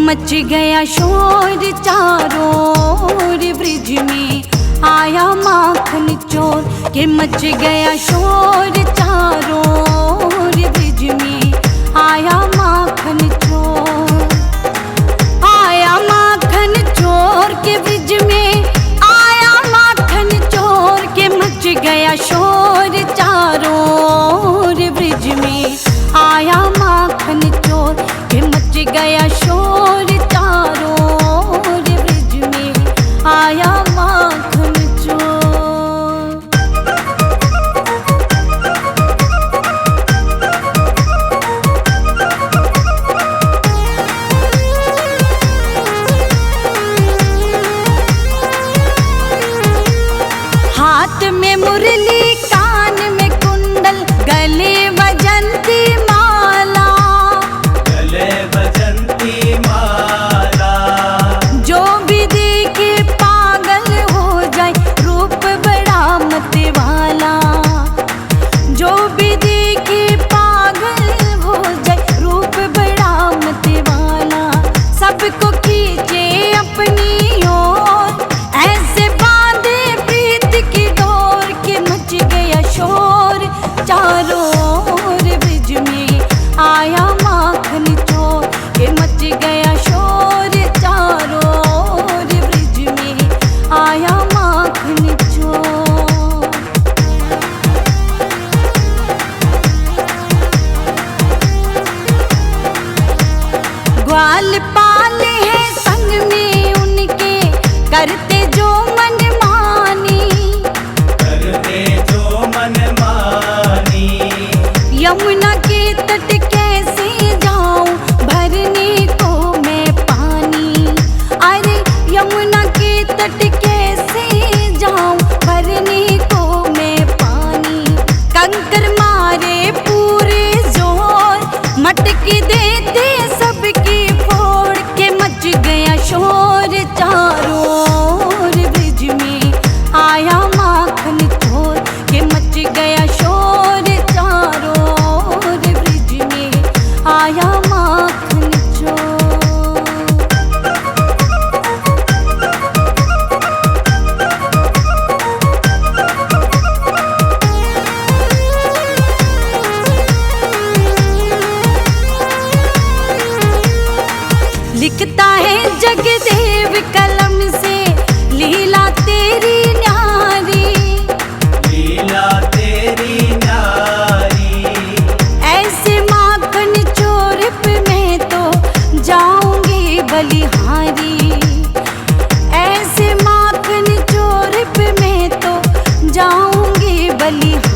मच गया शोर चारों ओर ब्रिज में आया माखन चोर के मच गया शोर चारों ओर ब्रिज में आया माखन चोर। आया माखन चोर के ब्रिज में आया माखन चोर के मच गया शोर चारों ओर ब्रिज में आया माखन चोर के मच गया शोर चारों ओर ब्रिज में आया माखन चोर। हाथ में मुरली कान में कुंडल गले बजंती माला, गले बजंती माला। जो भी देखे पागल हो जाए रूप बड़ा मत वाला। जो भी देखे पागल हो जाए रूप बड़ा मत वाला। सबको खींचे अपनी ओर ऐसे बांधे प्रीत की डोर के मच गया शोर चारों ओर ब्रिज में आया माखन चोर के मच गया शोर चारों ओर ब्रिज में आया माखन चोर। ग्वाल पाल है संग में उनके करते जो मन मानी। करते जो मन मानी। यमुना के तट कैसे जाऊं भरने को मैं पानी। अरे यमुना के तट कैसे जाऊं भरने को मैं पानी। कंकर मारे पूरे जोर मटकी देते सबकी फोड़ के मच गया शोर चारों ओर ब्रिज में आया माखन चोर के मच गया शोर चारों ओर ब्रिज में आया माखन चोर। लिखता है जगदेव कलम से लीला तेरी न्यारी। लीला तेरी नारी। ऐसे माखन चोर पे मैं तो जाऊंगी बलिहारी। ऐसे माखन चोर पे मैं तो जाऊंगी बलिहारी।